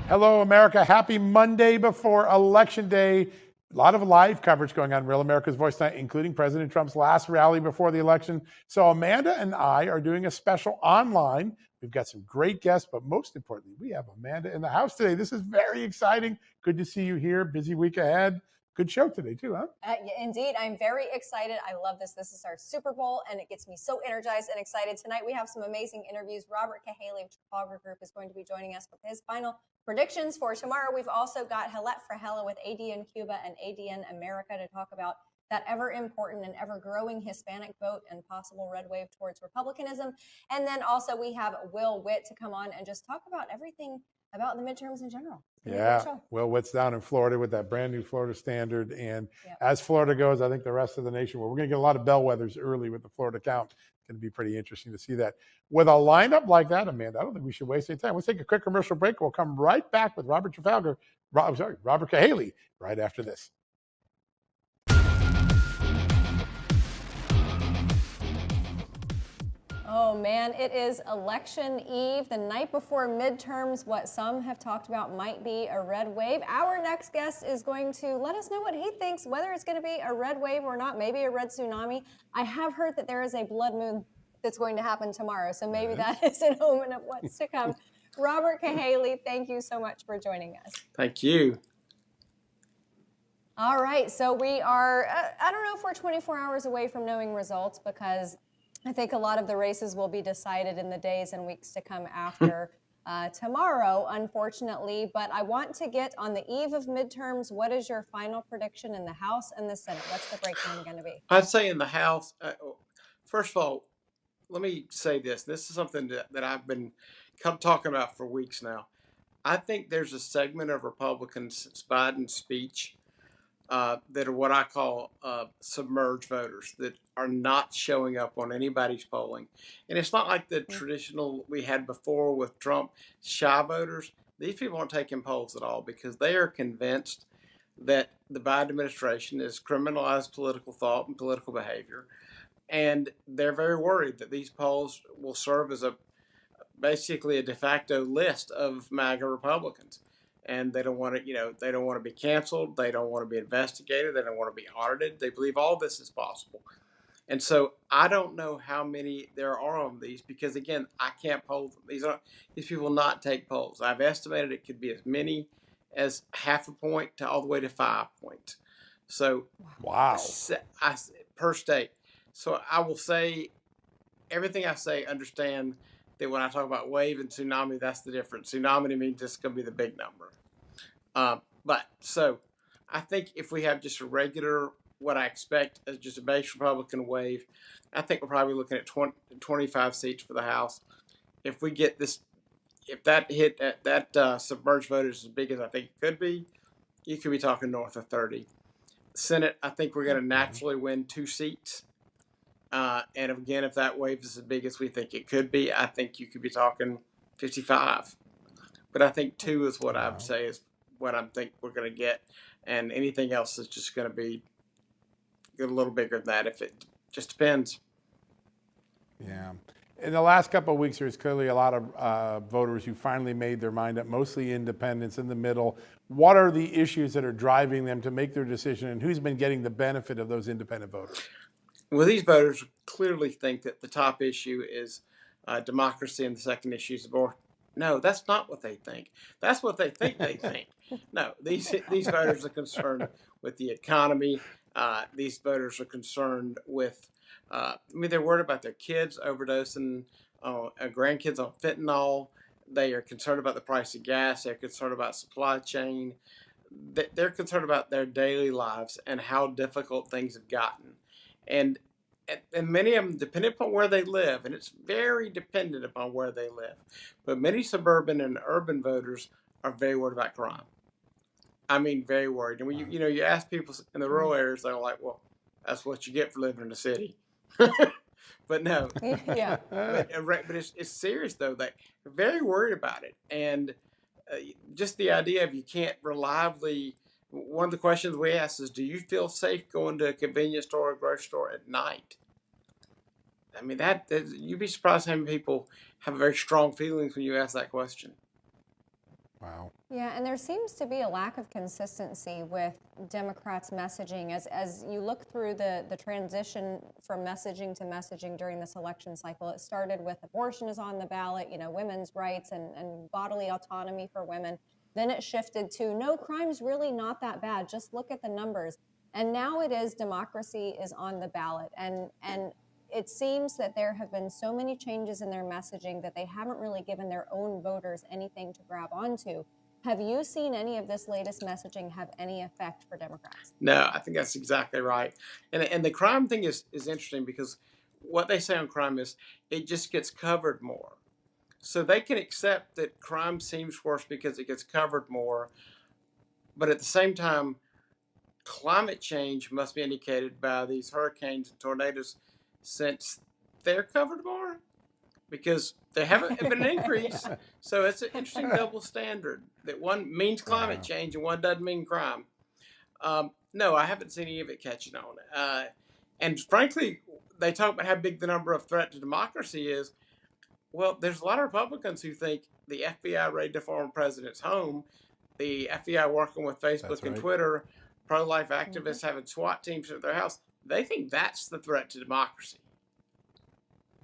Hello, America. Happy Monday before Election Day. A lot of live coverage going on Real America's Voice tonight, including President Trump's last rally before the election. So Amanda and I are doing a special online. We've got some great guests, but most importantly, we have Amanda in the house today. This is very exciting. Good to see you here. Busy week ahead. Good show today, too, huh? Indeed. I'm very excited. I love this. This is our Super Bowl, and it gets me so energized and excited. Tonight, we have some amazing interviews. Robert Cahaly of Trafalgar Group is going to be joining us with his final predictions for tomorrow. We've also got Gelet Fragela with ADN Cuba and ADN America to talk about that ever important and ever growing Hispanic vote and possible red wave towards Republicanism. And then also we have Witt to come on and just talk about everything about the midterms in general. Yeah, Will Witt's down in Florida with that brand new Florida standard. And as Florida goes, I think the rest of the nation, well, we're going to get a lot of bellwethers early with the Florida count. It's going to be pretty interesting to see that. With a lineup like that, Amanda, I don't think we should waste any time. Let's take a quick commercial break. We'll come right back with Robert Cahaly right after this. Oh man, it is election eve, the night before midterms, what some have talked about might be a red wave. Our next guest is going to let us know what he thinks, whether it's going to be a red wave or not, maybe a red tsunami. I have heard that there is a blood moon that's going to happen tomorrow, so maybe that is an omen of what's to come. Robert Cahaly, thank you so much for joining us. Thank you. All right, so we are, I don't know if we're 24 hours away from knowing results, because I think a lot of the races will be decided in the days and weeks to come after tomorrow, unfortunately. But I want to get on the eve of midterms. What is your final prediction in the House and the Senate? What's the breakdown going to be? I'd say in the House, first of all, let me say this. This is something that I've been talking about for weeks now. I think there's a segment of Republicans since Biden's speech that are what I call submerged voters that are not showing up on anybody's polling. And it's not like the traditional we had before with Trump, shy voters. These people aren't taking polls at all because they are convinced that the Biden administration has criminalized political thought and political behavior. And they're very worried that these polls will serve as basically a de facto list of MAGA Republicans. And they don't want to, they don't want to be canceled. They don't want to be investigated. They don't want to be audited. They believe all this is possible. And so I don't know how many there are on these because, again, I can't poll them. These people not take polls. I've estimated it could be as many as half a point to all the way to 5 points. So, wow, per state. So I will say everything I say, understand that when I talk about wave and tsunami, that's the difference. Tsunami means it's going to be the big number. But so I think if we have just a regular, what I expect as just a base Republican wave, I think we're probably looking at 25 seats for the House. If we get this, if that hit that submerged vote is as big as I think it could be, you could be talking north of 30. Senate, I think we're going to naturally win 2 seats. And again, if that wave is as big as we think it could be, I think you could be talking 55. But I think 2 is what I would say is what I think we're going to get. And anything else is just going to be a little bigger than that if it just depends. Yeah. In the last couple of weeks, there's clearly a lot of voters who finally made their mind up, mostly independents in the middle. What are the issues that are driving them to make their decision, and who's been getting the benefit of those independent voters? Well, these voters clearly think that the top issue is democracy and the second issue is abortion. No, that's not what they think. That's what they think they think. No, these voters are concerned with the economy. These voters are concerned with, they're worried about their kids overdosing, grandkids on fentanyl. They are concerned about the price of gas. They're concerned about supply chain. They're concerned about their daily lives and how difficult things have gotten. And many of them, depending upon where they live, and it's very dependent upon where they live, but many suburban and urban voters are very worried about crime. I mean, very worried. And when you ask people in the rural areas, they're like, well, that's what you get for living in the city. But no. Yeah. But it's serious, though. They're very worried about it. And just the idea of you can't reliably. One of the questions we ask is, do you feel safe going to a convenience store or grocery store at night? I mean, you'd be surprised how many people have very strong feelings when you ask that question. Wow. Yeah, and there seems to be a lack of consistency with Democrats' messaging as you look through the transition from messaging to messaging during this election cycle. It started with abortion is on the ballot, women's rights and bodily autonomy for women. Then it shifted to no, crime's really not that bad. Just look at the numbers. And now it is democracy is on the ballot. And it seems that there have been so many changes in their messaging that they haven't really given their own voters anything to grab onto. Have you seen any of this latest messaging have any effect for Democrats? No, I think that's exactly right. And the crime thing is interesting because what they say on crime is it just gets covered more. So they can accept that crime seems worse because it gets covered more, but at the same time, climate change must be indicated by these hurricanes and tornadoes since they're covered more because there haven't been an increase. So it's an interesting double standard that one means climate change and one doesn't mean crime. No, I haven't seen any of it catching on. And frankly, they talk about how big the number of threat to democracy is. Well, there's a lot of Republicans who think the FBI raided the former president's home, the FBI working with Facebook and Twitter, pro-life activists having SWAT teams at their house. They think that's the threat to democracy.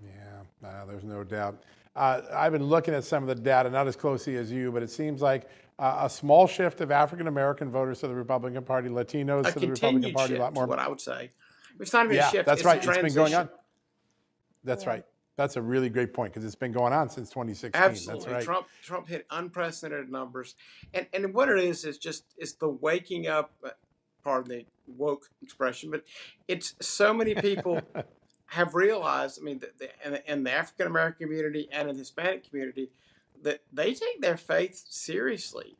Yeah, there's no doubt. I've been looking at some of the data, not as closely as you, but it seems like a small shift of African-American voters to the Republican Party, Latinos to the Republican Party, a lot more. What I would say. It's not even a shift. That's it's right. A transition. It's been going on. That's right. That's a really great point because it's been going on since 2016. Absolutely. That's right. Trump hit unprecedented numbers. And what it is just it's the waking up, pardon the woke expression, but it's so many people have realized, I mean, in the African American community and in the Hispanic community, that they take their faith seriously.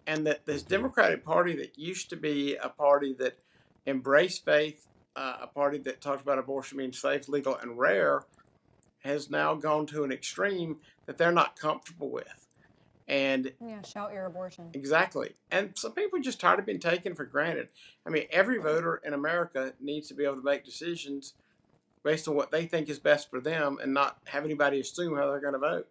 And that this Democratic Party that used to be a party that embraced faith, a party that talked about abortion being safe, legal, and rare, has now gone to an extreme that they're not comfortable with. And shout your abortion. Exactly. And some people are just tired of being taken for granted. I mean, every voter in America needs to be able to make decisions based on what they think is best for them and not have anybody assume how they're going to vote.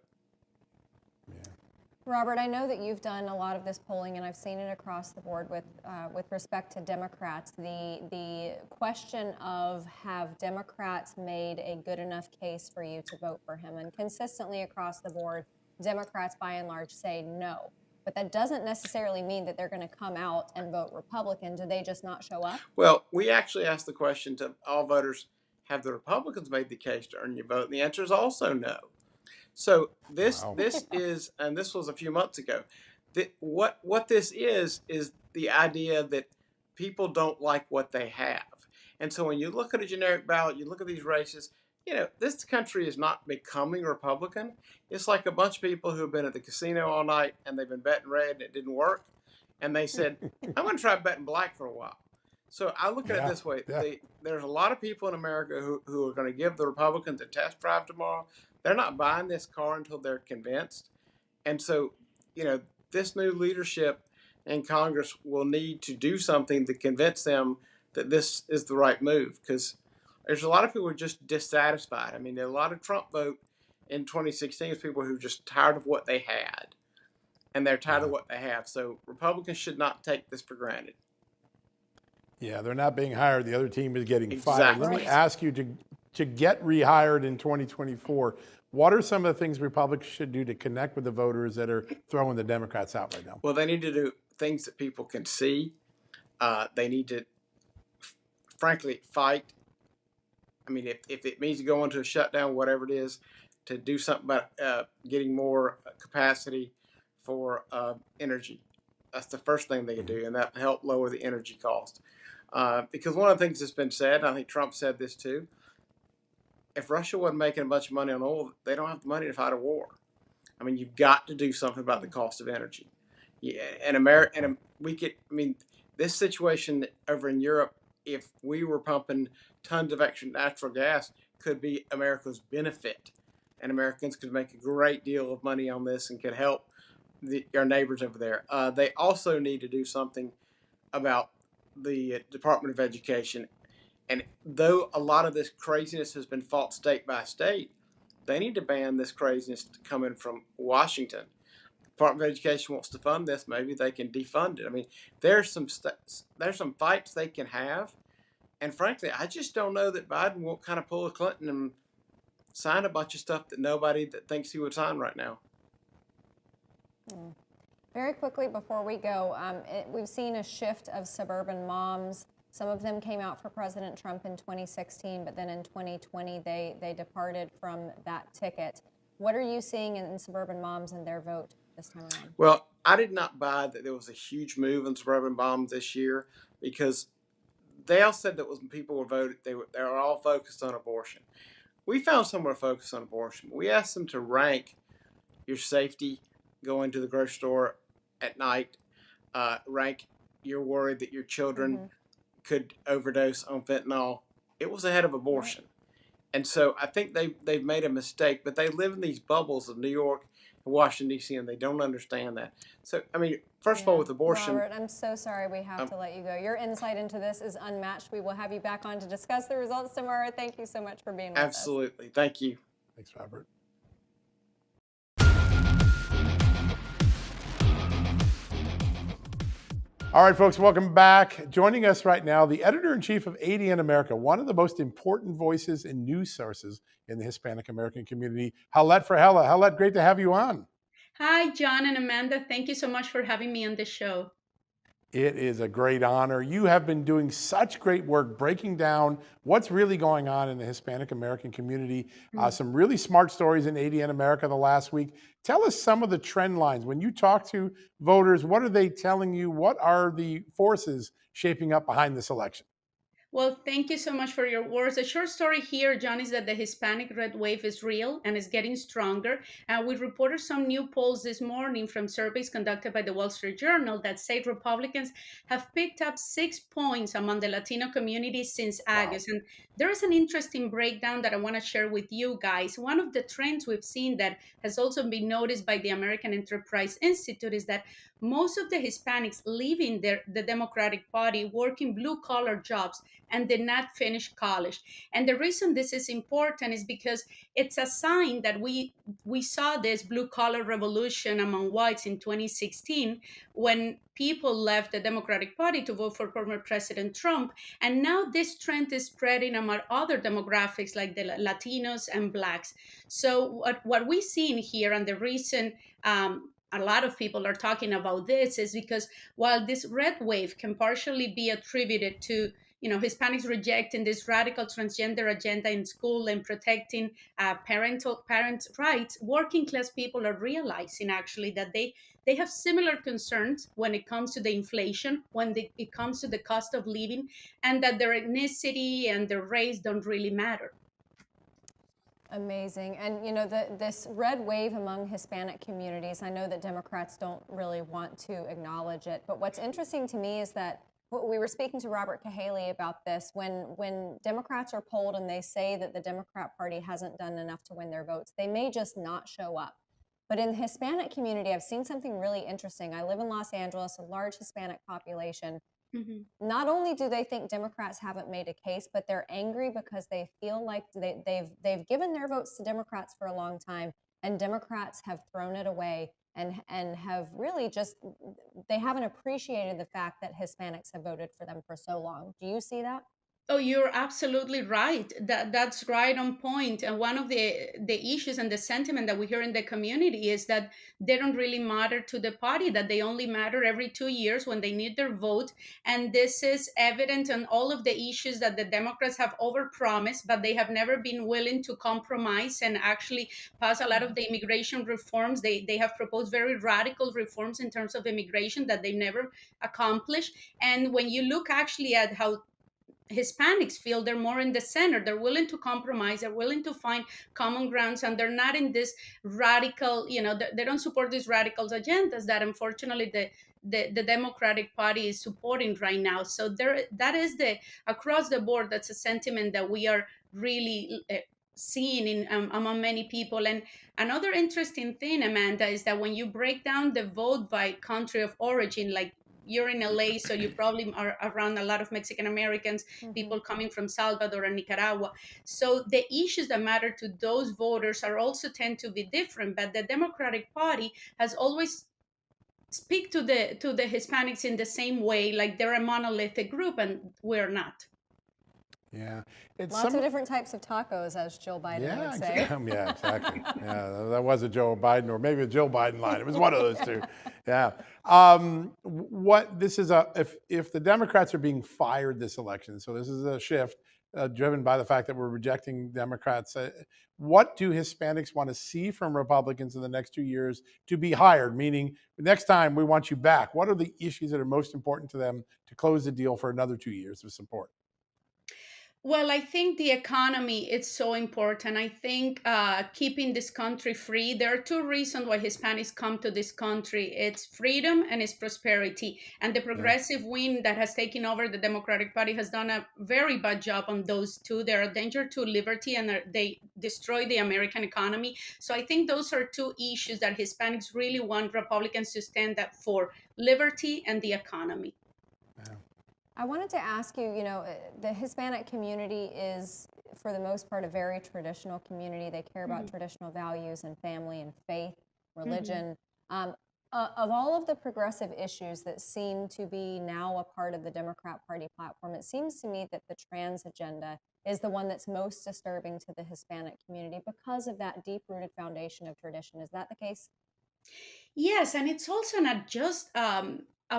Robert, I know that you've done a lot of this polling, and I've seen it across the board with respect to Democrats. The question of have Democrats made a good enough case for you to vote for him? And consistently across the board, Democrats by and large say no. But that doesn't necessarily mean that they're going to come out and vote Republican. Do they just not show up? Well, we actually asked the question to all voters, have the Republicans made the case to earn your vote? And the answer is also no. So this is, and this was a few months ago, that what this is the idea that people don't like what they have. And so when you look at a generic ballot, you look at these races, this country is not becoming Republican. It's like a bunch of people who have been at the casino all night and they've been betting red and it didn't work. And they said, I'm going to try betting black for a while. So I look at it this way. There's a lot of people in America who are going to give the Republicans a test drive tomorrow. They're not buying this car until they're convinced. And so, this new leadership in Congress will need to do something to convince them that this is the right move, because there's a lot of people who are just dissatisfied. I mean, a lot of Trump vote in 2016 is people who are just tired of what they had, and they're tired of what they have. So Republicans should not take this for granted. Yeah, they're not being hired. The other team is getting fired. Let me ask you to get rehired in 2024, what are some of the things Republicans should do to connect with the voters that are throwing the Democrats out right now? Well, they need to do things that people can see. They need to, frankly, fight. I mean, if it means to go into a shutdown, whatever it is, to do something about getting more capacity for energy. That's the first thing they can do, and that will help lower the energy cost. Because one of the things that's been said, and I think Trump said this too, if Russia wasn't making a bunch of money on oil, they don't have the money to fight a war. I mean, you've got to do something about the cost of energy. Yeah, and this situation over in Europe, if we were pumping tons of extra natural gas, could be America's benefit, and Americans could make a great deal of money on this and could help our neighbors over there. They also need to do something about the Department of Education. And though a lot of this craziness has been fought state by state, they need to ban this craziness coming from Washington. Department of Education wants to fund this, maybe they can defund it. I mean, there's some fights they can have, and frankly, I just don't know that Biden won't kind of pull a Clinton and sign a bunch of stuff that nobody that thinks he would sign right now. Very quickly before we go, we've seen a shift of suburban moms. Some of them came out for President Trump in 2016, but then in 2020 they departed from that ticket. What are you seeing in suburban moms and their vote this time around? Well, I did not buy that there was a huge move in suburban moms this year, because they all said that when people were voted, they were all focused on abortion. We found somewhere focused on abortion. We asked them to rank your safety going to the grocery store at night, rank you're worried that your children could overdose on fentanyl. It was ahead of abortion. And so I think they've made a mistake, but they live in these bubbles of New York and Washington, D.C., and they don't understand that. So, I mean, first of all, with abortion. Robert, I'm so sorry we have to let you go. Your insight into this is unmatched. We will have you back on to discuss the results tomorrow. Thank you so much for being with us. Absolutely. Thank you. Thanks, Robert. All right, folks, welcome back. Joining us right now, the editor-in-chief of ADN America, one of the most important voices and news sources in the Hispanic American community, Gelet Fragela. Gelet, great to have you on. Hi, John and Amanda. Thank you so much for having me on the show. It is a great honor. You have been doing such great work breaking down what's really going on in the Hispanic American community. Some really smart stories in ADN America the last week. Tell us some of the trend lines. When you talk to voters, what are they telling you? What are the forces shaping up behind this election? Well, thank you so much for your words. A short story here, John, is that the Hispanic red wave is real and is getting stronger. We reported some new polls this morning from surveys conducted by the Wall Street Journal that say Republicans have picked up 6 points among the Latino community since August. And there is an interesting breakdown that I want to share with you guys. One of the trends we've seen that has also been noticed by the American Enterprise Institute is that most of the Hispanics leaving the Democratic Party work in blue-collar jobs and did not finish college. And the reason this is important is because it's a sign that we saw this blue-collar revolution among whites in 2016 when people left the Democratic Party to vote for former President Trump. And now this trend is spreading among other demographics like the Latinos and Blacks. So what we've seen here, and the reason a lot of people are talking about this, is because while this red wave can partially be attributed to Hispanics rejecting this radical transgender agenda in school and protecting parent rights, working class people are realizing actually that they have similar concerns when it comes to the inflation, when it comes to the cost of living, and that their ethnicity and their race don't really matter. Amazing. And, this red wave among Hispanic communities, I know that Democrats don't really want to acknowledge it. But what's interesting to me is that we were speaking to Robert Cahaly about this. When Democrats are polled and they say that the Democrat Party hasn't done enough to win their votes, they may just not show up. But in the Hispanic community, I've seen something really interesting. I live in Los Angeles, a large Hispanic population. Not only do they think Democrats haven't made a case, but they're angry because they feel like they've given their votes to Democrats for a long time, and Democrats have thrown it away and have really they haven't appreciated the fact that Hispanics have voted for them for so long. Do you see that? Oh, you're absolutely right. That's right on point. And one of the issues and the sentiment that we hear in the community is that they don't really matter to the party, that they only matter every 2 years when they need their vote. And this is evident on all of the issues that the Democrats have overpromised, but they have never been willing to compromise and actually pass a lot of the immigration reforms. They have proposed very radical reforms in terms of immigration that they never accomplished. And when you look actually at how Hispanics feel, they're more in the center. They're willing to compromise. They're willing to find common grounds, and they're not in this radical, they don't support these radical agendas that unfortunately the Democratic Party is supporting right now. So that is across the board, that's a sentiment that we are really seeing among many people. And another interesting thing, Amanda, is that when you break down the vote by country of origin, like you're in LA, so you probably are around a lot of Mexican Americans, people coming from Salvador and Nicaragua. So the issues that matter to those voters are also tend to be different. But the Democratic Party has always speak to the Hispanics in the same way, like they're a monolithic group, and we're not. Yeah, it's Lots of different types of tacos, as Jill Biden would say. Yeah, exactly. Yeah, that was a Joe Biden or maybe a Jill Biden line. It was one of those two. Yeah. What this is if the Democrats are being fired this election, so this is a shift driven by the fact that we're rejecting Democrats. What do Hispanics want to see from Republicans in the next 2 years to be hired? Meaning, next time we want you back. What are the issues that are most important to them to close the deal for another 2 years of support? Well, I think the economy is so important. I think keeping this country free. There are two reasons why Hispanics come to this country. It's freedom and it's prosperity. And the Yeah. progressive wing that has taken over the Democratic Party has done a very bad job on those two. They're a danger to liberty and they destroy the American economy. So I think those are two issues that Hispanics really want Republicans to stand up for: liberty and the economy. Yeah. I wanted to ask you, the Hispanic community is, for the most part, a very traditional community. They care about traditional values and family and faith, religion. Of all of the progressive issues that seem to be now a part of the Democrat Party platform, it seems to me that the trans agenda is the one that's most disturbing to the Hispanic community because of that deep-rooted foundation of tradition. Is that the case? Yes, and it's also not just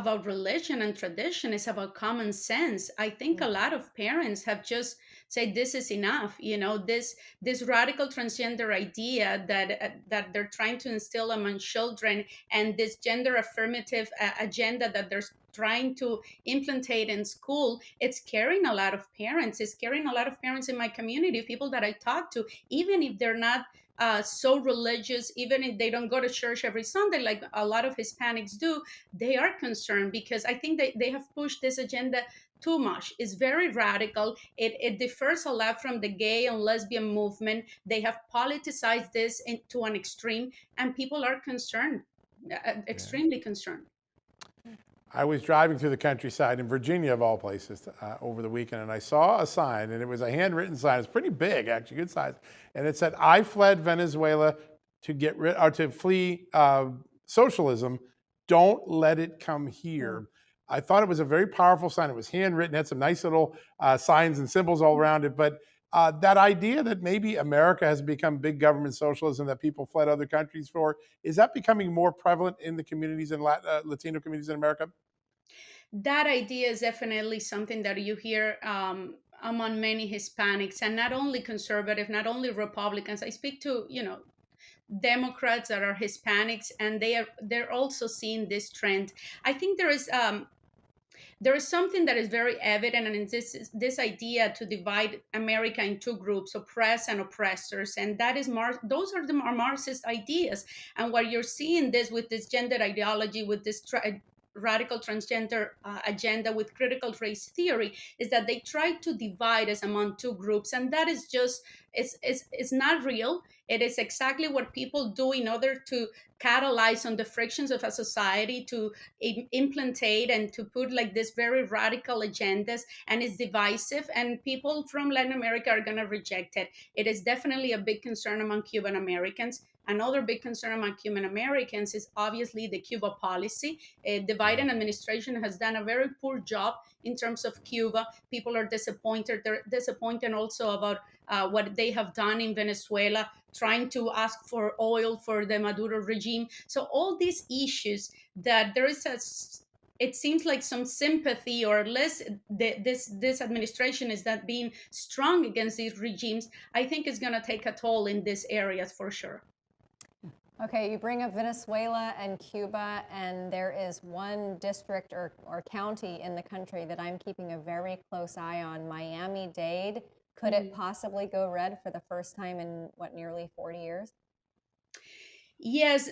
about religion and tradition, it's about common sense. I think a lot of parents have just said this is enough. This radical transgender idea that they're trying to instill among children, and this gender affirmative agenda that they're trying to implantate in school, it's scaring a lot of parents. It's scaring a lot of parents in my community, people that I talk to, even if they're not so religious, even if they don't go to church every Sunday like a lot of Hispanics do. They are concerned because I think they have pushed this agenda too much. It's very radical. It differs a lot from the gay and lesbian movement. They have politicized this into an extreme, and people are concerned, extremely concerned. I was driving through the countryside in Virginia, of all places, over the weekend, and I saw a sign, and it was a handwritten sign. It's pretty big, actually, good size, and it said, "I fled Venezuela to get rid or to flee socialism. Don't let it come here." I thought it was a very powerful sign. It was handwritten, had some nice little signs and symbols all around it, but that idea that maybe America has become big government socialism that people fled other countries for, is that becoming more prevalent in the communities in Latino communities in America? That idea is definitely something that you hear among many Hispanics, and not only conservative, not only Republicans. I speak to Democrats that are Hispanics, and they're also seeing this trend. I think there is something that is very evident, and it's this idea to divide America in two groups: oppressed and oppressors, and that is those are the Marxist ideas. And what you're seeing this with this gender ideology, with this radical transgender agenda, with critical race theory, is that they try to divide us among two groups, and that is just it's not real. It is exactly what people do in order to catalyze on the frictions of a society, to implantate and to put like this very radical agendas, and it's divisive, and people from Latin America are going to reject it. It is definitely a big concern among Cuban Americans. Another big concern among Cuban Americans is obviously the Cuba policy. The Biden administration has done a very poor job in terms of Cuba. People are disappointed. They're disappointed also about what they have done in Venezuela, trying to ask for oil for the Maduro regime. So all these issues that there is it seems like some sympathy, or less this administration is not being strong against these regimes. I think it's going to take a toll in these areas for sure. Okay, you bring up Venezuela and Cuba, and there is one district or county in the country that I'm keeping a very close eye on, Miami-Dade. Could it possibly go red for the first time in, nearly 40 years? Yes,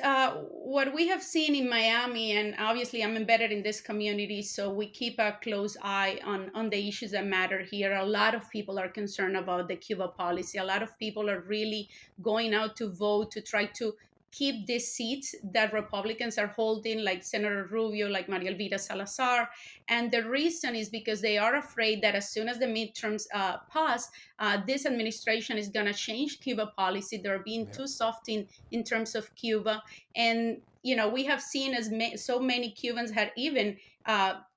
what we have seen in Miami, and obviously I'm embedded in this community, so we keep a close eye on the issues that matter here. A lot of people are concerned about the Cuba policy. A lot of people are really going out to vote to try to keep these seats that Republicans are holding, like Senator Rubio, like Maria Elvira Salazar. And the reason is because they are afraid that as soon as the midterms pass, this administration is going to change Cuba policy. They're being too soft in terms of Cuba. And, we have seen so many Cubans had even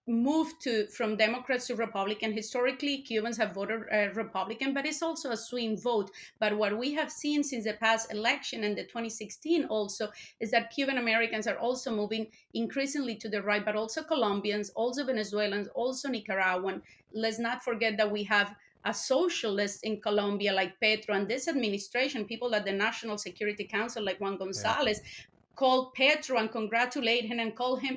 moved from Democrats to Republican. Historically, Cubans have voted Republican, but it's also a swing vote. But what we have seen since the past election and the 2016 also is that Cuban Americans are also moving increasingly to the right, but also Colombians, also Venezuelans, also Nicaraguan. Let's not forget that we have a socialist in Colombia like Petro, and this administration, people at the National Security Council like Juan Gonzalez, called Petro and congratulate him and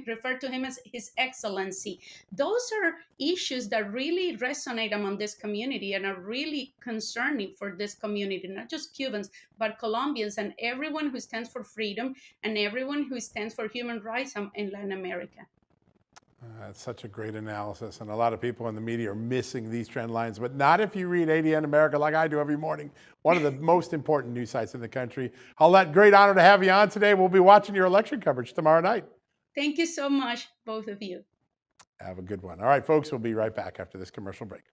refer to him as His Excellency. Those are issues that really resonate among this community and are really concerning for this community, not just Cubans, but Colombians and everyone who stands for freedom and everyone who stands for human rights in Latin America. That's such a great analysis, and a lot of people in the media are missing these trend lines, but not if you read ADN America like I do every morning, one of the most important news sites in the country. Paulette, great honor to have you on today. We'll be watching your election coverage tomorrow night. Thank you so much, both of you. Have a good one. All right, folks, we'll be right back after this commercial break.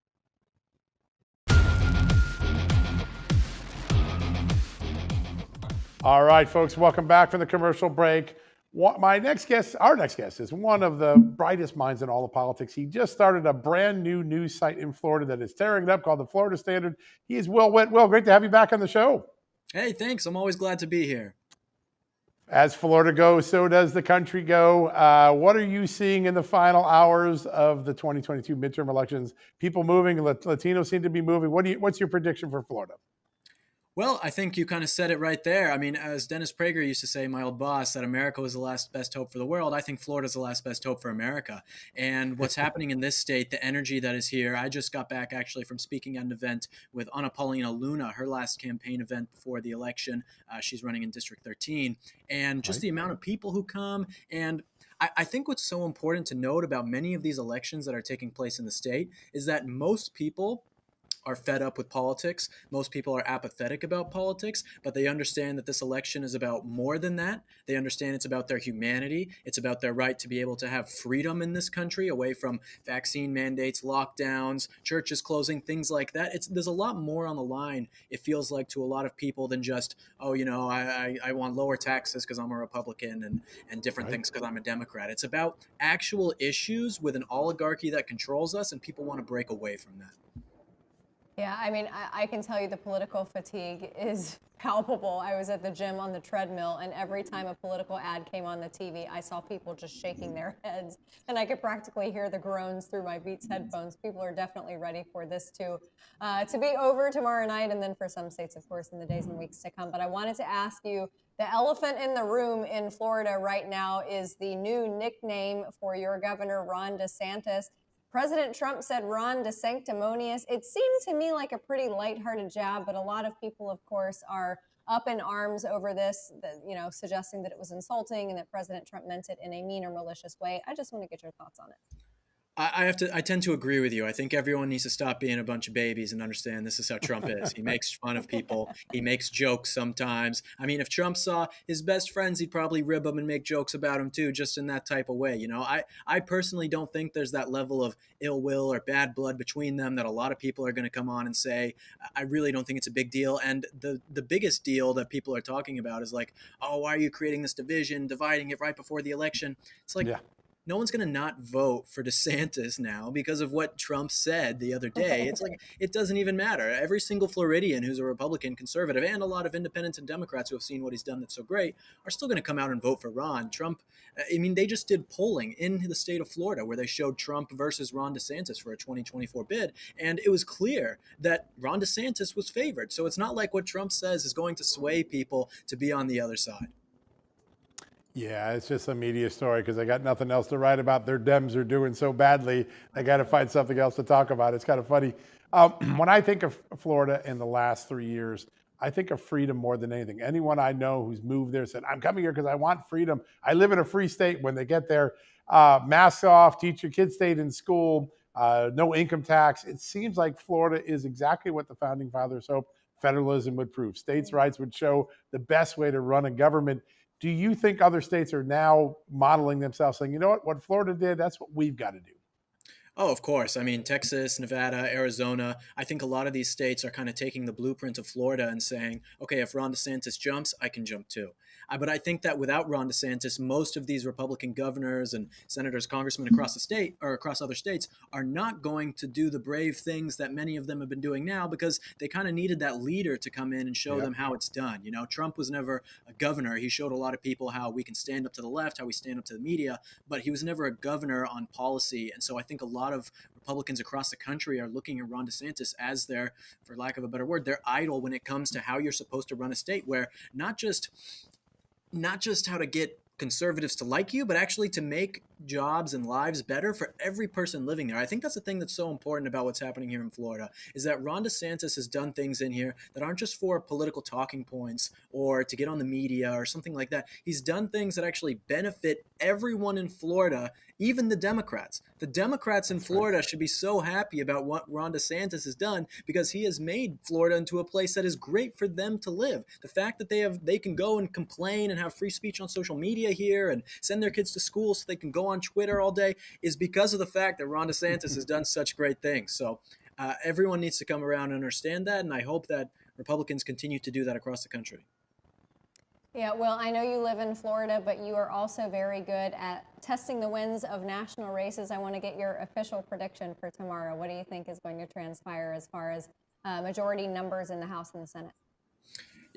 All right, folks, welcome back from the commercial break. Our next guest is one of the brightest minds in all of politics. He just started a brand new news site in Florida that is tearing it up called the Florida Standard. He is Will Witt. Will, great to have you back on the show. Hey, thanks. I'm always glad to be here. As Florida goes, so does the country go. What are you seeing in the final hours of the 2022 midterm elections? People moving, Latinos seem to be moving. What's your prediction for Florida? Well, I think you kind of said it right there. I mean, as Dennis Prager used to say, my old boss, that America was the last best hope for the world. I think Florida's the last best hope for America. And what's happening in this state, the energy that is here. I just got back actually from speaking at an event with Ana Paulina Luna, her last campaign event before the election. She's running in District 13. And just the amount of people who come. And I think what's so important to note about many of these elections that are taking place in the state is that most people are fed up with politics. Most people are apathetic about politics, but they understand that this election is about more than that. They understand it's about their humanity. It's about their right to be able to have freedom in this country, away from vaccine mandates, lockdowns, churches closing, things like that. There's a lot more on the line, it feels like, to a lot of people than just, I want lower taxes because I'm a Republican and different things because I'm a Democrat. It's about actual issues with an oligarchy that controls us, and people want to break away from that. Yeah, I mean, I can tell you the political fatigue is palpable. I was at the gym on the treadmill, and every time a political ad came on the TV, I saw people just shaking their heads, and I could practically hear the groans through my Beats headphones. People are definitely ready for this to be over tomorrow night, and then for some states, of course, in the days and weeks to come. But I wanted to ask you, the elephant in the room in Florida right now is the new nickname for your governor, Ron DeSantis. President Trump said Ron DeSanctimonious. It seemed to me like a pretty lighthearted jab, but a lot of people, of course, are up in arms over this, suggesting that it was insulting and that President Trump meant it in a mean or malicious way. I just want to get your thoughts on it. I tend to agree with you. I think everyone needs to stop being a bunch of babies and understand this is how Trump is. He makes fun of people. He makes jokes sometimes. I mean, if Trump saw his best friends, he'd probably rib them and make jokes about him too, just in that type of way. I personally don't think there's that level of ill will or bad blood between them that a lot of people are going to come on and say. I really don't think it's a big deal. And the biggest deal that people are talking about is like, oh, why are you creating this division, dividing it right before the election? It's like, no one's going to not vote for DeSantis now because of what Trump said the other day. It's like, it doesn't even matter. Every single Floridian who's a Republican, conservative, and a lot of independents and Democrats who have seen what he's done that's so great are still going to come out and vote for Ron. Trump, I mean, they just did polling in the state of Florida where they showed Trump versus Ron DeSantis for a 2024 bid. And it was clear that Ron DeSantis was favored. So it's not like what Trump says is going to sway people to be on the other side. Yeah, it's just a media story because they got nothing else to write about. Their Dems are doing so badly, they got to find something else to talk about. It's kind of funny. When I think of Florida in the last 3 years, I think of freedom more than anything. Anyone I know who's moved there said, I'm coming here because I want freedom. I live in a free state. When they get there, masks off, teach your kids stayed in school, no income tax. It seems like Florida is exactly what the founding fathers hoped. federalism would prove. States' rights would show the best way to run a government. Do you think other states are now modeling themselves, saying, you know what Florida did, that's what we've got to do? Oh, of course. I mean, Texas, Nevada, Arizona, I think a lot of these states are kind of taking the blueprint of Florida and saying, okay, if Ron DeSantis jumps, I can jump too. But I think that without Ron DeSantis, most of these Republican governors and senators, congressmen across the state or across other states are not going to do the brave things that many of them have been doing now, because they kind of needed that leader to come in and show them how it's done. You know, Trump was never a governor. He showed a lot of people how we can stand up to the left, how we stand up to the media, but he was never a governor on policy. And so I think a lot of Republicans across the country are looking at Ron DeSantis as their, for lack of a better word, their idol when it comes to how you're supposed to run a state, where not just how to get conservatives to like you, but actually to make jobs and lives better for every person living there. I think that's the thing that's so important about what's happening here in Florida, is that Ron DeSantis has done things in here that aren't just for political talking points or to get on the media or something like that. He's done things that actually benefit everyone in Florida, even the Democrats. The Democrats in Florida should be so happy about what Ron DeSantis has done, because he has made Florida into a place that is great for them to live. The fact that they can go and complain and have free speech on social media here and send their kids to school so they can go on Twitter all day is because of the fact that Ron DeSantis has done such great things. So everyone needs to come around and understand that, and I hope that Republicans continue to do that across the country. Yeah, well, I know you live in Florida, but you are also very good at testing the winds of national races. I want to get your official prediction for tomorrow. What do you think is going to transpire as far as majority numbers in the House and the Senate?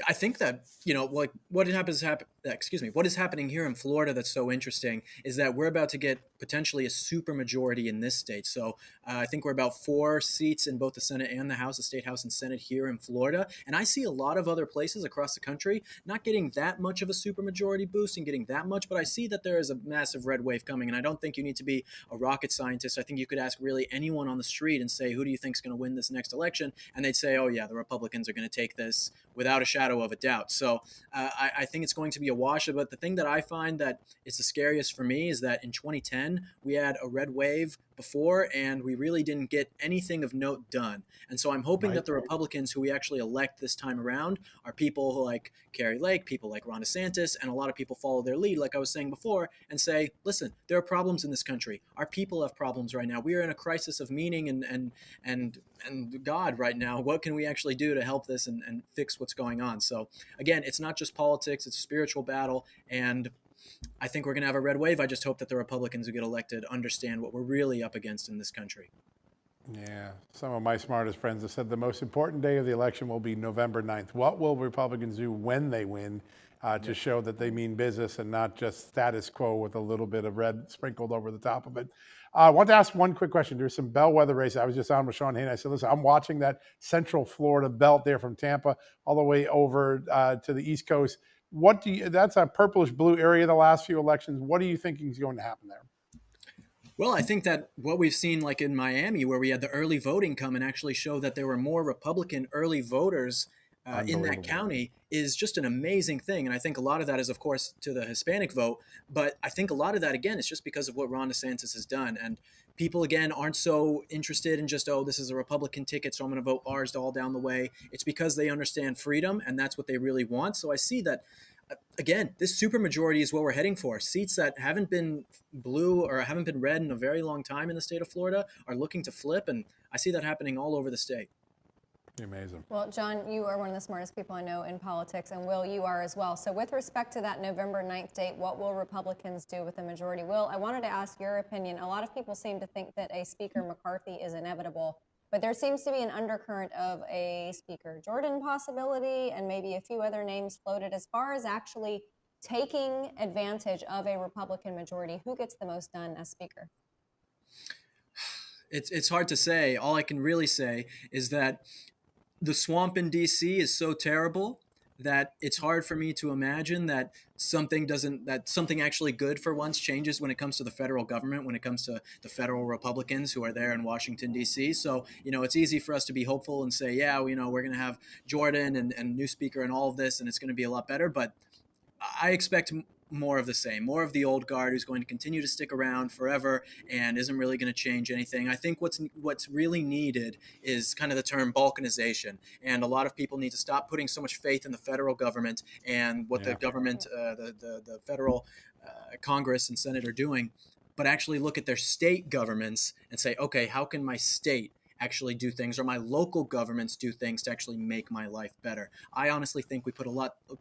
I think that, you know, like what is happening here in Florida that's so interesting is that we're about to get potentially a super majority in this state. So I think we're about 4 seats in both the Senate and the House, the State House and Senate here in Florida. And I see a lot of other places across the country not getting that much of a super majority boost and getting that much, but I see that there is a massive red wave coming. And I don't think you need to be a rocket scientist. I think you could ask really anyone on the street and say, who do you think is going to win this next election? And they'd say, oh yeah, the Republicans are going to take this without a shadow of a doubt. So I think it's going to be a wash. But the thing that I find that is the scariest for me is that in 2010, we had a red wave before, and we really didn't get anything of note done. And so I'm hoping that the Republicans who we actually elect this time around are people like Carrie Lake, people like Ron DeSantis, and a lot of people follow their lead, like I was saying before, and say, listen, there are problems in this country. Our people have problems right now. We are in a crisis of meaning and God right now. What can we actually do to help this and fix what's going on? So again, it's not just politics, it's a spiritual battle, and I think we're going to have a red wave. I just hope that the Republicans who get elected understand what we're really up against in this country. Yeah, some of my smartest friends have said the most important day of the election will be November 9th. What will Republicans do when they win to show that they mean business and not just status quo with a little bit of red sprinkled over the top of it? I want to ask one quick question. There's some bellwether races. I was just on with Sean Haney. I said, listen, I'm watching that Central Florida belt there from Tampa all the way over to the East Coast. That's a purplish blue area the last few elections. What are you thinking is going to happen there? Well, I think that what we've seen, like in Miami, where we had the early voting come and actually show that there were more Republican early voters in that county, is just an amazing thing. And I think a lot of that is, of course, to the Hispanic vote. But I think a lot of that, again, is just because of what Ron DeSantis has done. And people, again, aren't so interested in just, oh, this is a Republican ticket, so I'm going to vote ours all down the way. It's because they understand freedom, and that's what they really want. So I see that, again, this supermajority is what we're heading for. Seats that haven't been blue or haven't been red in a very long time in the state of Florida are looking to flip, and I see that happening all over the state. Amazing. Well, John, you are one of the smartest people I know in politics, and Will, you are as well. So with respect to that November 9th date, what will Republicans do with the majority? Will, I wanted to ask your opinion. A lot of people seem to think that a Speaker McCarthy is inevitable, but there seems to be an undercurrent of a Speaker Jordan possibility and maybe a few other names floated as far as actually taking advantage of a Republican majority. Who gets the most done as Speaker? It's hard to say. All I can really say is that the swamp in D.C. is so terrible that it's hard for me to imagine that something actually good for once changes when it comes to the federal government, when it comes to the federal Republicans who are there in Washington, D.C. So, it's easy for us to be hopeful and say, yeah, we're going to have Jordan and new speaker and all of this, and it's going to be a lot better. But I expect more of the same, more of the old guard who's going to continue to stick around forever and isn't really going to change anything. I think what's really needed is kind of the term balkanization, and a lot of people need to stop putting so much faith in the federal government and what the government, the federal Congress and Senate are doing, but actually look at their state governments and say, okay, how can my state actually do things, or my local governments do things to actually make my life better? I honestly think we put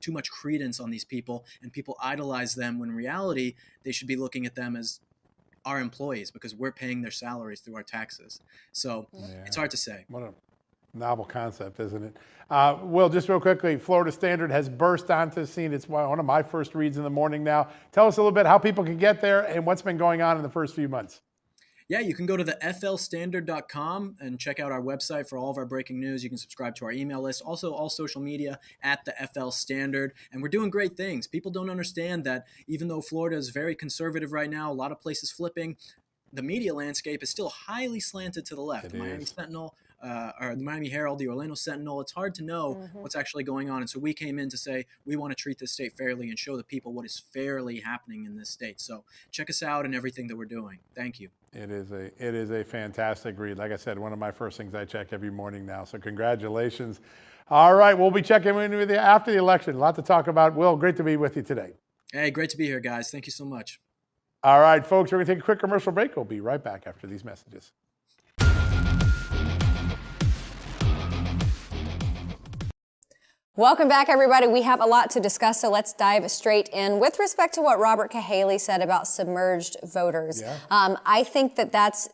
too much credence on these people, and people idolize them when in reality they should be looking at them as our employees because we're paying their salaries through our taxes. So it's hard to say. What a novel concept, isn't it? Will, just real quickly, Florida Standard has burst onto the scene. It's one of my first reads in the morning now. Tell us a little bit how people can get there and what's been going on in the first few months. Yeah, you can go to the flstandard.com and check out our website for all of our breaking news. You can subscribe to our email list. Also, all social media at the FL Standard. And we're doing great things. People don't understand that even though Florida is very conservative right now, a lot of places flipping, the media landscape is still highly slanted to the left. The Miami Sentinel, or the Miami Herald, the Orlando Sentinel, it's hard to know what's actually going on. And so we came in to say we want to treat this state fairly and show the people what is fairly happening in this state. So check us out and everything that we're doing. Thank you. It is a fantastic read. Like I said, one of my first things I check every morning now. So congratulations. All right, we'll be checking in with you after the election. A lot to talk about. Will, great to be with you today. Hey, great to be here, guys. Thank you so much. All right, folks, we're going to take a quick commercial break. We'll be right back after these messages. Welcome back, everybody. We have a lot to discuss, so let's dive straight in. With respect to what Robert Cahaly said about submerged voters, I think that that's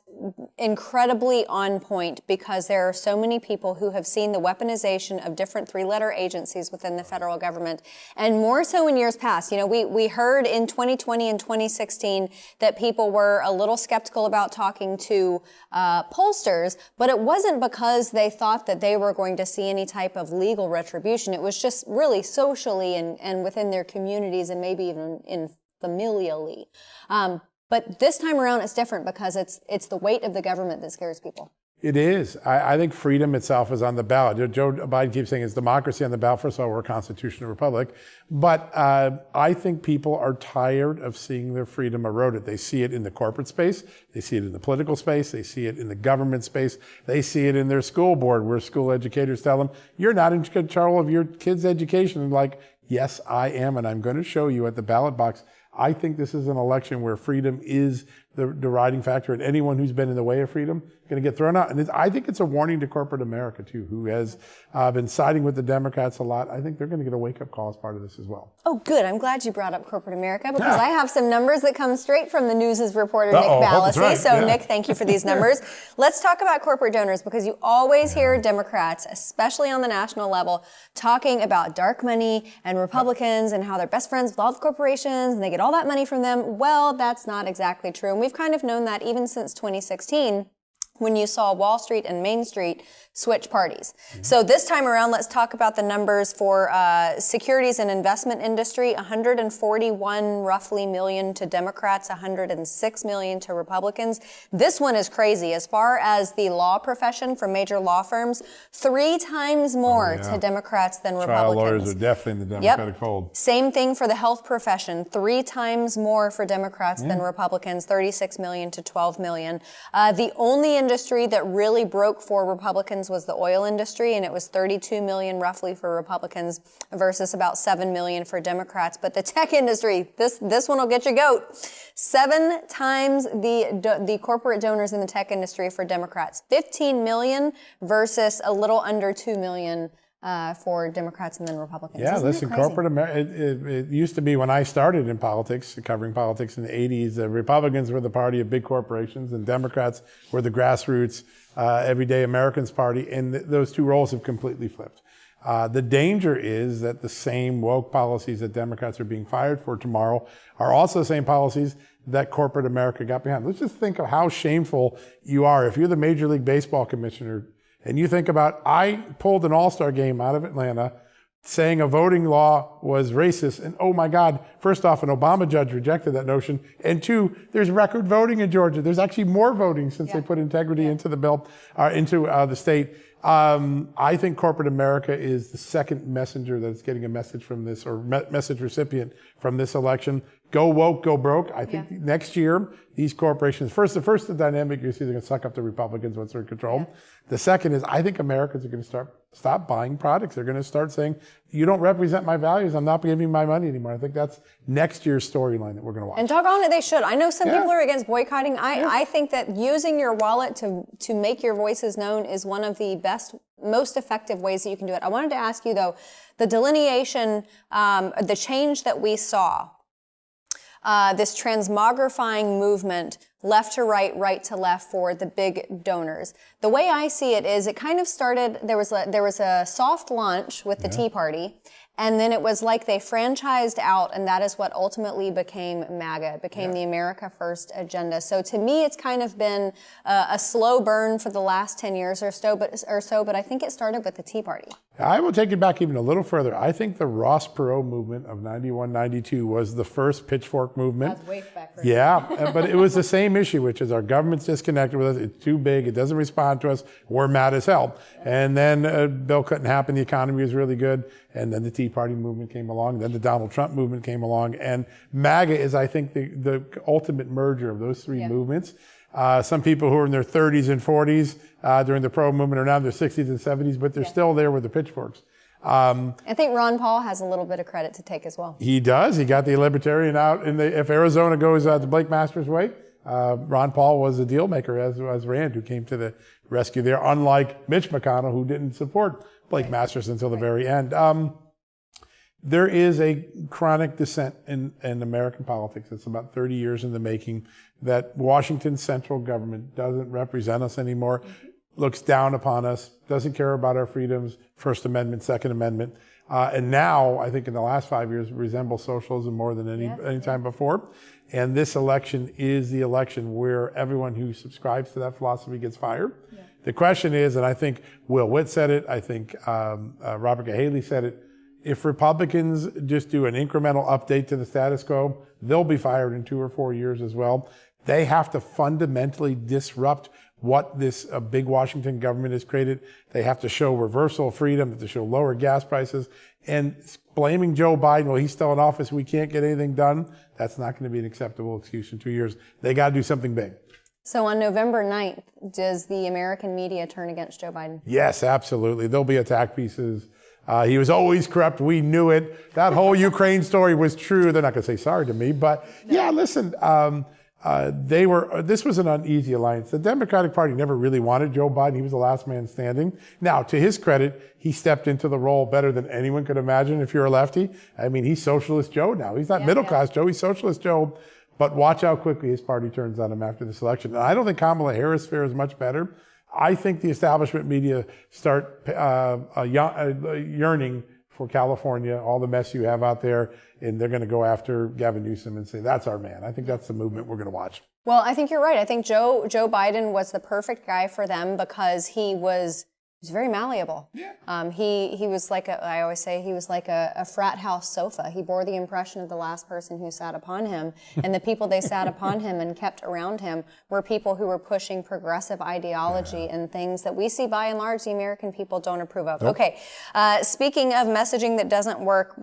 incredibly on point because there are so many people who have seen the weaponization of different three-letter agencies within the federal government, and more so in years past. You know, we heard in 2020 and 2016 that people were a little skeptical about talking to pollsters, but it wasn't because they thought that they were going to see any type of legal retribution. It was just really socially and within their communities and maybe even in familially. But this time around, it's different because it's the weight of the government that scares people. It is. I think freedom itself is on the ballot. Joe Biden keeps saying it's democracy on the ballot. First of all, we're a constitutional republic. But I think people are tired of seeing their freedom eroded. They see it in the corporate space. They see it in the political space. They see it in the government space. They see it in their school board where school educators tell them, you're not in control of your kid's education. And like, yes, I am. And I'm going to show you at the ballot box. I think this is an election where freedom is the deriding factor, and anyone who's been in the way of freedom is going to get thrown out. And I think it's a warning to corporate America, too, who has been siding with the Democrats a lot. I think they're going to get a wake-up call as part of this as well. Oh, good. I'm glad you brought up corporate America because I have some numbers that come straight from the News' reporter, Nick Ballasy. Right. So, Nick, thank you for these numbers. Let's talk about corporate donors because you always hear Democrats, especially on the national level, talking about dark money and Republicans and how they're best friends with all the corporations and they get all that money from them. Well, that's not exactly true. And we've kind of known that even since 2016. When you saw Wall Street and Main Street switch parties. So this time around, let's talk about the numbers for securities and investment industry, 141 roughly million to Democrats, 106 million to Republicans. This one is crazy. As far as the law profession for major law firms, 3 times more to Democrats than Republicans. Trial lawyers are definitely in the Democratic fold. Same thing for the health profession, 3 times more for Democrats than Republicans, 36 million to 12 million. The only industry that really broke for Republicans was the oil industry, and it was 32 million roughly for Republicans versus about 7 million for Democrats. But the tech industry, this one will get your goat. 7 times the corporate donors in the tech industry for Democrats. 15 million versus a little under 2 million for Democrats and then Republicans. Yeah, listen, corporate America, it used to be when I started in politics, covering politics in the 80s, the Republicans were the party of big corporations and Democrats were the grassroots, everyday Americans party, and those two roles have completely flipped. The danger is that the same woke policies that Democrats are being fired for tomorrow are also the same policies that corporate America got behind. Let's just think of how shameful you are. If you're the Major League Baseball commissioner, and you think about, I pulled an all-star game out of Atlanta saying a voting law was racist. And oh my God, first off, an Obama judge rejected that notion. And 2, there's record voting in Georgia. There's actually more voting since they put integrity into the bill, into the state. I think corporate America is the second messenger that's getting a message from this, or message recipient from this election. Go woke, go broke. I think next year, these corporations, the dynamic you see, they're going to suck up the Republicans once they're in control. Yeah. The second is, I think Americans are going to stop buying products. They're going to start saying, you don't represent my values. I'm not giving you my money anymore. I think that's next year's storyline that we're going to watch. And doggone it, they should. I know some people are against boycotting. I think that using your wallet to make your voices known is one of the best, most effective ways that you can do it. I wanted to ask you, though, the delineation, the change that we saw, this transmogrifying movement, left to right, right to left for the big donors. The way I see it is, it kind of started, there was a soft launch with the Tea Party, and then it was like they franchised out, and that is what ultimately became MAGA. It became the America First agenda. So to me, it's kind of been a slow burn for the last 10 years or so, but I think it started with the Tea Party. I will take it back even a little further. I think the Ross Perot movement of 91, 92 was the first pitchfork movement. That's way back. Yeah, but it was the same issue, which is our government's disconnected with us. It's too big. It doesn't respond to us. We're mad as hell. And then Bill Clinton happened. The economy was really good. And then the Tea Party movement came along. Then the Donald Trump movement came along. And MAGA is, I think, the ultimate merger of those three movements. Some people who are in their 30s and 40s during the pro movement are now in their 60s and 70s, but they're still there with the pitchforks. I think Ron Paul has a little bit of credit to take as well. He does. He got the libertarian out. If Arizona goes the Blake Masters way, Ron Paul was a deal maker, as was Rand, who came to the rescue there, unlike Mitch McConnell, who didn't support Blake Masters until the very end. There is a chronic dissent in American politics. It's about 30 years in the making, that Washington's central government doesn't represent us anymore, looks down upon us, doesn't care about our freedoms, First Amendment, Second Amendment, and now, I think in the last 5 years, resembles socialism more than any time before. And this election is the election where everyone who subscribes to that philosophy gets fired. Yeah. The question is, and I think Will Witt said it, I think Robert Cahaly said it, if Republicans just do an incremental update to the status quo, they'll be fired in 2 or 4 years as well. They have to fundamentally disrupt what this big Washington government has created. They have to show reversal of freedom, they have to show lower gas prices. And blaming Joe Biden, well, he's still in office, we can't get anything done, that's not going to be an acceptable excuse in 2 years. They got to do something big. So on November 9th, does the American media turn against Joe Biden? Yes, absolutely. There'll be attack pieces. He was always corrupt. We knew it. That whole Ukraine story was true. They're not going to say sorry to me, but yeah, listen, this was an uneasy alliance. The Democratic Party never really wanted Joe Biden. He was the last man standing. Now, to his credit, he stepped into the role better than anyone could imagine if you're a lefty. I mean, he's socialist Joe now. He's not middle class Joe. He's socialist Joe. But watch how quickly his party turns on him after this election. And I don't think Kamala Harris fares much better. I think the establishment media start yearning for California, all the mess you have out there, and they're going to go after Gavin Newsom and say, that's our man. I think that's the movement we're going to watch. Well, I think you're right. I think Joe Biden was the perfect guy for them because he was very malleable. Yeah. He was like I always say, he was like a frat house sofa. He bore the impression of the last person who sat upon him. And the people they sat upon him and kept around him were people who were pushing progressive ideology and things that we see by and large the American people don't approve of. Nope. Okay. Speaking of messaging that doesn't work,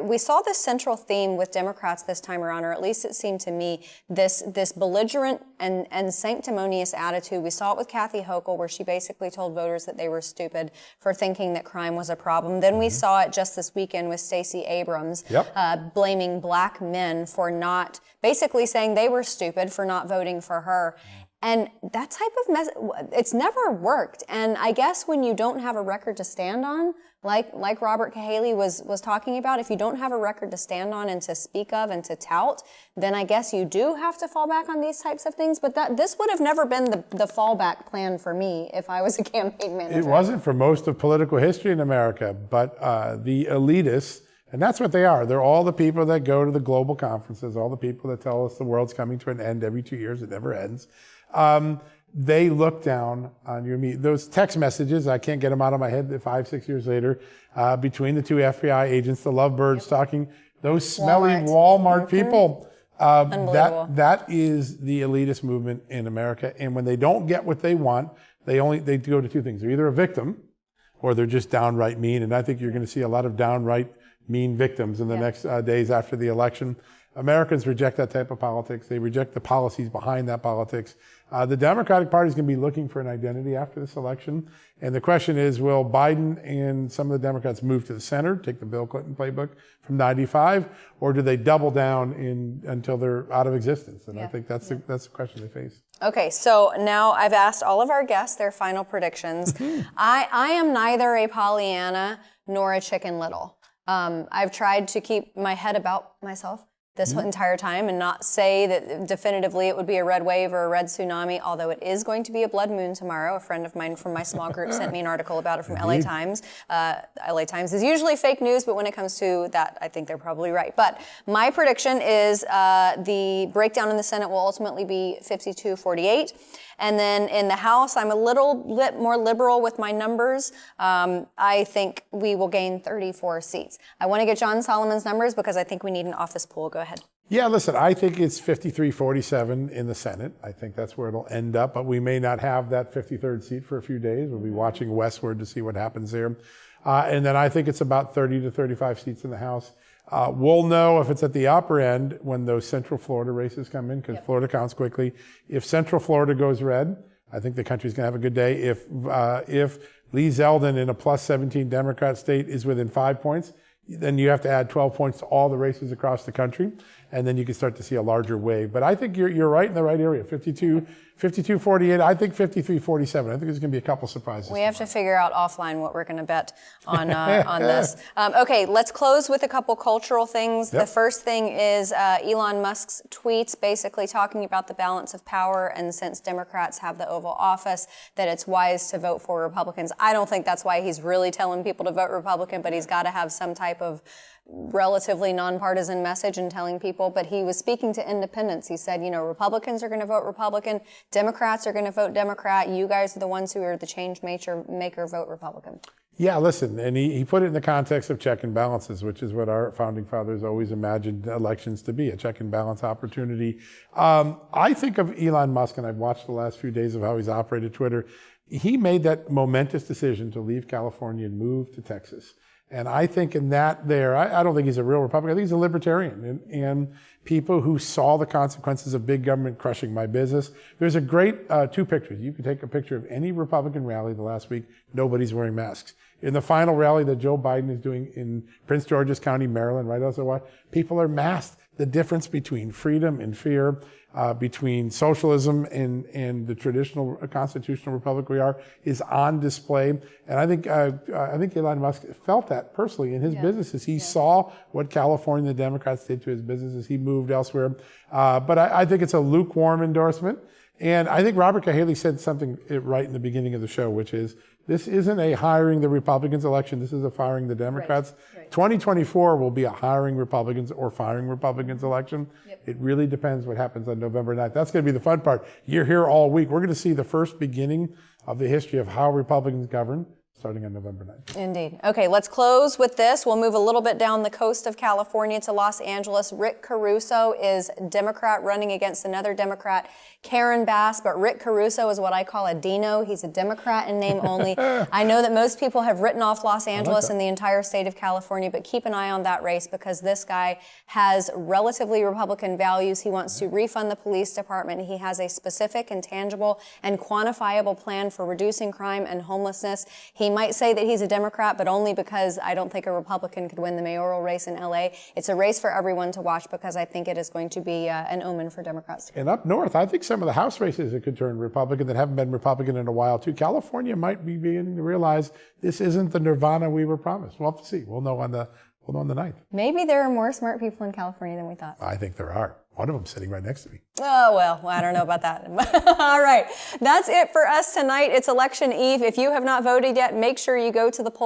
we saw this central theme with Democrats this time around, or at least it seemed to me, this belligerent and sanctimonious attitude. We saw it with Kathy Hochul, where she basically told voters that they were stupid for thinking that crime was a problem. Then we saw it just this weekend with Stacey Abrams, blaming black men for not, basically saying they were stupid for not voting for her. And that type of it's never worked. And I guess when you don't have a record to stand on, like Robert Cahaly was talking about, if you don't have a record to stand on and to speak of and to tout, then I guess you do have to fall back on these types of things. But this would have never been the fallback plan for me if I was a campaign manager. It wasn't for most of political history in America, but the elitists, and that's what they are. They're all the people that go to the global conferences, all the people that tell us the world's coming to an end every 2 years. It never ends. They look down on you and me. Those text messages, I can't get them out of my head 5, 6 years later, between the two FBI agents, the lovebirds talking, those smelly Walmart people. That is the elitist movement in America. And when they don't get what they want, they go to two things. They're either a victim or they're just downright mean. And I think you're going to see a lot of downright mean victims in the next days after the election. Americans reject that type of politics. They reject the policies behind that politics. The Democratic Party is going to be looking for an identity after this election. And the question is, will Biden and some of the Democrats move to the center, take the Bill Clinton playbook from 95, or do they double down until they're out of existence? And I think that's the question they face. Okay, so now I've asked all of our guests their final predictions. I am neither a Pollyanna nor a Chicken Little. I've tried to keep my head about myself this entire time and not say that definitively it would be a red wave or a red tsunami, although it is going to be a blood moon tomorrow. A friend of mine from my small group sent me an article about it from LA Times. LA Times is usually fake news, but when it comes to that, I think they're probably right. But my prediction is the breakdown in the Senate will ultimately be 52-48. And then in the House, I'm a little bit more liberal with my numbers. I think we will gain 34 seats. I want to get John Solomon's numbers because I think we need an office pool. Go ahead. Yeah, listen, I think it's 53-47 in the Senate. I think that's where it'll end up, but we may not have that 53rd seat for a few days. We'll be watching westward to see what happens there. And then I think it's about 30 to 35 seats in the House. We'll know if it's at the upper end when those Central Florida races come in, because Florida counts quickly. If Central Florida goes red, I think the country's going to have a good day. If Lee Zeldin in a plus 17 Democrat state is within 5 points, then you have to add 12 points to all the races across the country, and then you can start to see a larger wave. But I think you're right in the right area. 52-48. I think 53-47. I think there's going to be a couple surprises. We have to figure out offline what we're going to bet on this. Okay, let's close with a couple cultural things. The first thing is Elon Musk's tweets basically talking about the balance of power, and since Democrats have the Oval Office, that it's wise to vote for Republicans. I don't think that's why he's really telling people to vote Republican, but he's got to have some type of relatively nonpartisan message and telling people, but he was speaking to independents. He said, Republicans are going to vote Republican, Democrats are going to vote Democrat, you guys are the ones who are the change maker, vote Republican. Yeah, listen, and he put it in the context of check and balances, which is what our founding fathers always imagined elections to be, a check and balance opportunity. I think of Elon Musk, and I've watched the last few days of how he's operated Twitter. He made that momentous decision to leave California and move to Texas. And I think in that I don't think he's a real Republican. I think he's a libertarian. And people who saw the consequences of big government crushing my business. There's a great two pictures. You can take a picture of any Republican rally the last week. Nobody's wearing masks. In the final rally that Joe Biden is doing in Prince George's County, Maryland, right outside, people are masked. The difference between freedom and fear, between socialism and the traditional constitutional republic we are, is on display. And I think Elon Musk felt that personally in his businesses. He saw what California and the Democrats did to his businesses. He moved elsewhere. But I think it's a lukewarm endorsement. And I think Robert Cahaly said something right in the beginning of the show, which is, this isn't a hiring the Republicans election. This is a firing the Democrats. Right. 2024 will be a hiring Republicans or firing Republicans election. It really depends what happens on November 9th. That's going to be the fun part. You're here all week. We're going to see the first beginning of the history of how Republicans govern, starting on November 9th. Indeed. Okay, let's close with this. We'll move a little bit down the coast of California to Los Angeles. Rick Caruso is Democrat running against another Democrat, Karen Bass, but Rick Caruso is what I call a Dino. He's a Democrat in name only. I know that most people have written off Los Angeles and the entire state of California, but keep an eye on that race because this guy has relatively Republican values. He wants to refund the police department. He has a specific and tangible and quantifiable plan for reducing crime and homelessness. He might say that he's a Democrat, but only because I don't think a Republican could win the mayoral race in LA. It's a race for everyone to watch because I think it is going to be an omen for Democrats. And up north, I think some of the House races that could turn Republican that haven't been Republican in a while too. California might be beginning to realize this isn't the nirvana we were promised. We'll have to see. We'll know on the 9th. Maybe there are more smart people in California than we thought. I think there are. One of them sitting right next to me. Oh, well, I don't know about that. All right. That's it for us tonight. It's election eve. If you have not voted yet, make sure you go to the poll.